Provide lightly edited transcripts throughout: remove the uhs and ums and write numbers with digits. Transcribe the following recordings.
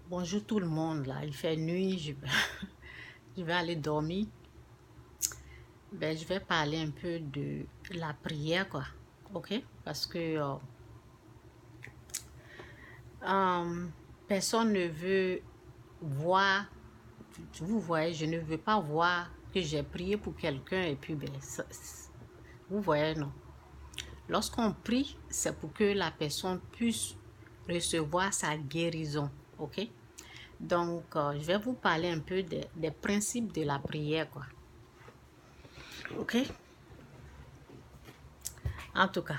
Bonjour tout le monde, là. Il fait nuit, je vais aller dormir. Je vais parler un peu de la prière, quoi. OK? Parce que euh, personne ne veut voir, vous voyez, je ne veux pas voir que j'ai prié pour quelqu'un et puis, vous voyez, non. Lorsqu'on prie, c'est pour que la personne puisse recevoir sa guérison. OK? Donc, je vais vous parler un peu des principes de la prière, quoi. OK? En tout cas,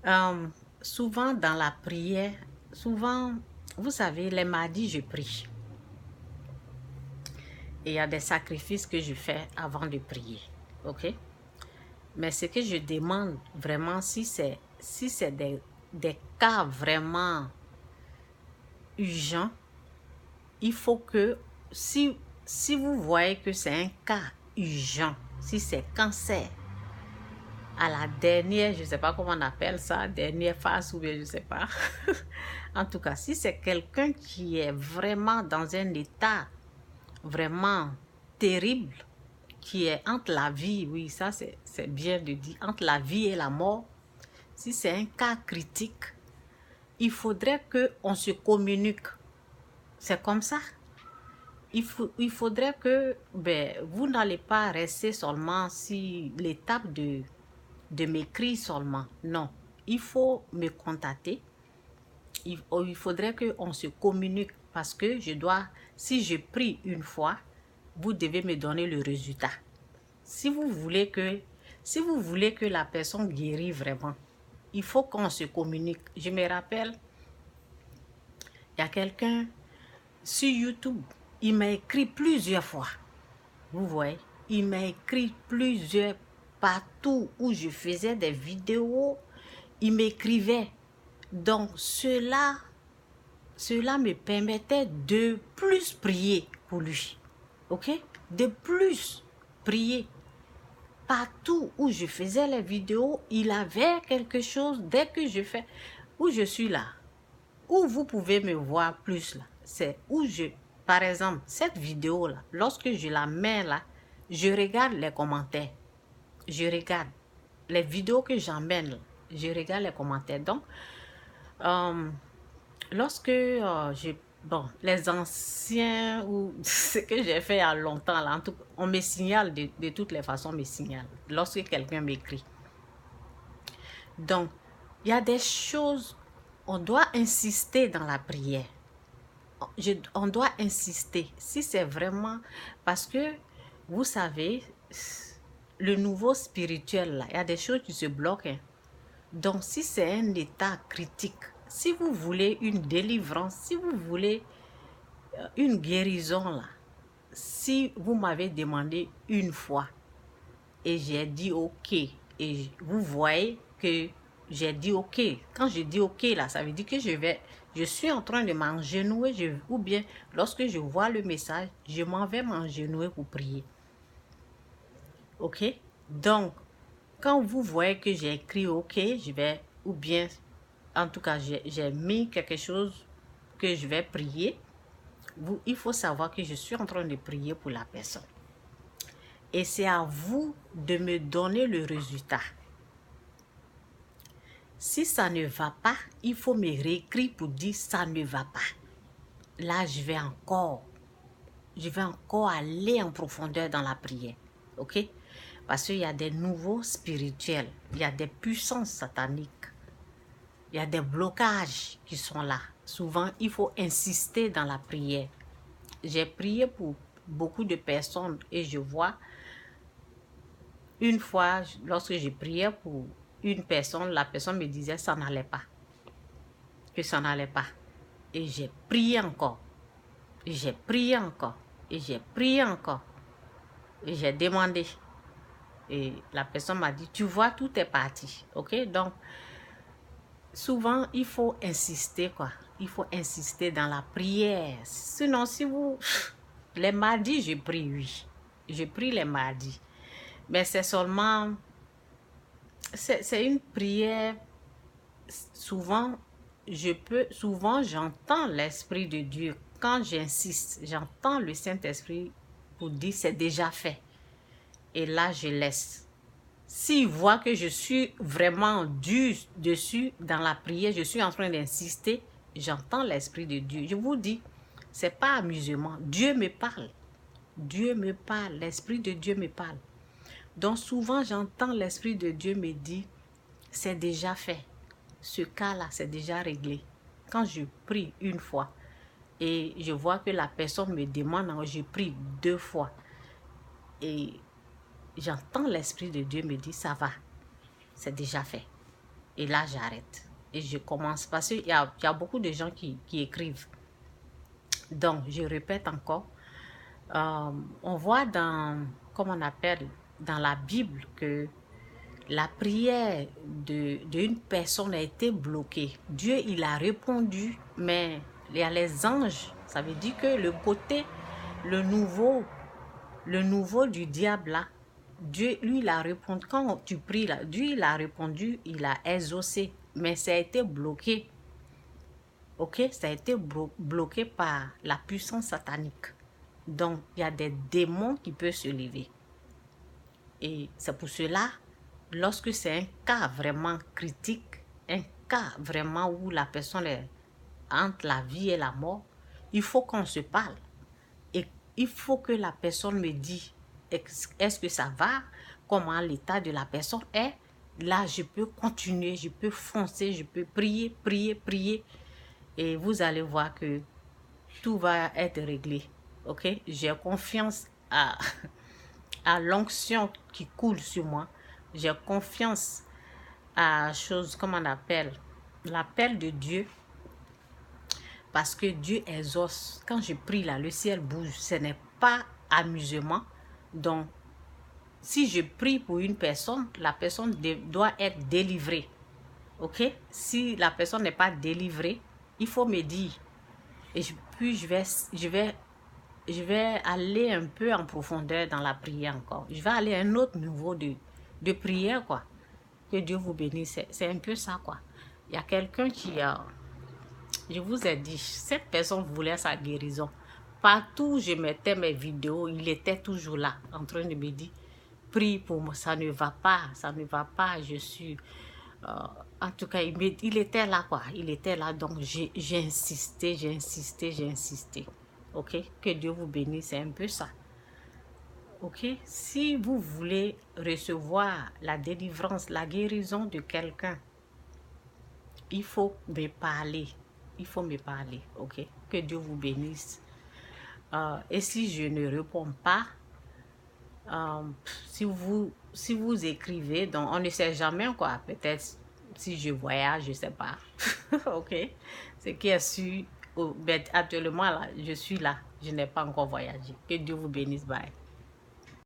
euh, souvent dans la prière, souvent, vous savez, les mardis, je prie. Et il y a des sacrifices que je fais avant de prier. OK? Mais ce que je demande vraiment, si c'est des cas vraiment urgents, il faut que, si vous voyez que c'est un cas urgent, si c'est cancer, à la dernière, je ne sais pas comment on appelle ça, dernière phase ou bien je ne sais pas. En tout cas, si c'est quelqu'un qui est vraiment dans un état vraiment terrible, qui est entre la vie, oui, ça c'est bien de dire, entre la vie et la mort, si c'est un cas critique, il faudrait qu'on se communique. C'est comme ça. Il faudrait que vous n'allez pas rester seulement sur l'étape de m'écrire seulement. Non, il faut me contacter. Il faudrait qu'on se communique parce que si je prie une fois, vous devez me donner le résultat. Si vous voulez que la personne guérisse vraiment, il faut qu'on se communique. Je me rappelle, il y a quelqu'un sur YouTube, il m'a écrit plusieurs fois. Vous voyez, il m'a écrit plusieurs partout où je faisais des vidéos, il m'écrivait. Donc, cela me permettait de plus prier pour lui. OK? De plus prier. Partout où je faisais les vidéos, il avait quelque chose dès que je fais, où je suis là, où vous pouvez me voir plus là, c'est où par exemple, cette vidéo là, lorsque je la mets là, je regarde les commentaires, je regarde les vidéos que j'emmène là, je regarde les commentaires. Donc, lorsque les anciens ou ce que j'ai fait il y a longtemps là, on me signale de toutes les façons, on me signale lorsque quelqu'un m'écrit. Donc, il y a des choses, on doit insister dans la prière. On doit insister. Si c'est vraiment... Parce que, vous savez, le nouveau spirituel, là, il y a des choses qui se bloquent. Hein. Donc, si c'est un état critique, si vous voulez une délivrance, si vous voulez une guérison, là, si vous m'avez demandé une fois et j'ai dit OK, et vous voyez que j'ai dit OK. Quand je dis OK, là, ça veut dire que je suis en train de m'engenouiller, ou bien lorsque je vois le message, je m'en vais m'engenouiller pour prier. OK? Donc, quand vous voyez que j'ai écrit OK, ou bien, en tout cas, j'ai mis quelque chose que je vais prier, il faut savoir que je suis en train de prier pour la personne. Et c'est à vous de me donner le résultat. Si ça ne va pas, il faut me réécrire pour dire ça ne va pas. Là, je vais encore aller en profondeur dans la prière. OK? Parce qu'il y a des nouveaux spirituels, il y a des puissances sataniques, il y a des blocages qui sont là. Souvent, il faut insister dans la prière. J'ai prié pour beaucoup de personnes et je vois, une fois, lorsque je priais pour une personne, la personne me disait que ça n'allait pas. Et j'ai prié encore. Et j'ai prié encore. Et j'ai prié encore. Et j'ai demandé. Et la personne m'a dit, tu vois, tout est parti. OK? Donc, souvent, il faut insister, quoi. Il faut insister dans la prière. Sinon, les mardis, je prie, oui. Je prie les mardis. Mais c'est seulement... C'est une prière, souvent, souvent j'entends l'Esprit de Dieu. Quand j'insiste, j'entends le Saint-Esprit pour dire c'est déjà fait. Et là, je laisse. S'il voit que je suis vraiment dur dessus dans la prière, je suis en train d'insister, j'entends l'Esprit de Dieu. Je vous dis, c'est pas amusement. Dieu me parle. Dieu me parle. L'Esprit de Dieu me parle. Donc souvent, j'entends l'Esprit de Dieu me dire, c'est déjà fait. Ce cas-là, c'est déjà réglé. Quand je prie une fois et je vois que la personne me demande, je prie 2 fois et j'entends l'Esprit de Dieu me dire, ça va, c'est déjà fait. Et là, j'arrête. Et je commence, parce qu'il y a beaucoup de gens qui écrivent. Donc, je répète encore, on voit comme on appelle, dans la Bible que la prière d'une personne a été bloquée. Dieu, il a répondu, mais il y a les anges. Ça veut dire que le nouveau du diable là, Dieu, lui, il a répondu. Quand tu pries là, Dieu, il a répondu, il a exaucé, mais ça a été bloqué. Ok, ça a été bloqué par la puissance satanique. Donc, il y a des démons qui peuvent se lever. Et c'est pour cela, lorsque c'est un cas vraiment critique, un cas vraiment où la personne est entre la vie et la mort, il faut qu'on se parle. Et il faut que la personne me dise, est-ce que ça va? Comment l'état de la personne est? Là, je peux continuer, je peux foncer, je peux prier, prier, prier. Et vous allez voir que tout va être réglé. Ok? J'ai confiance à l'onction qui coule sur moi. J'ai confiance à chose, comme on appelle, l'appel de Dieu. Parce que Dieu exauce. Quand je prie là, le ciel bouge. Ce n'est pas amusement. Donc, si je prie pour une personne, la personne doit être délivrée. Ok? Si la personne n'est pas délivrée, il faut me dire. Et puis, je vais aller un peu en profondeur dans la prière encore. Je vais aller à un autre niveau de prière, quoi. Que Dieu vous bénisse. C'est un peu ça, quoi. Il y a quelqu'un qui a... Je vous ai dit, cette personne voulait sa guérison. Partout où je mettais mes vidéos, il était toujours là, en train de me dire, prie pour moi, ça ne va pas, je suis... en tout cas, il était là, quoi. Il était là, donc j'ai insisté. Ok? Que Dieu vous bénisse, c'est un peu ça. Ok? Si vous voulez recevoir la délivrance, la guérison de quelqu'un, il faut me parler. Ok? Que Dieu vous bénisse. Et si je ne réponds pas, si vous écrivez, donc on ne sait jamais, quoi. Peut-être si je voyage, je ne sais pas. Ok? Ce qui est sûr, actuellement, là, je suis là. Je n'ai pas encore voyagé. Que Dieu vous bénisse. Bye.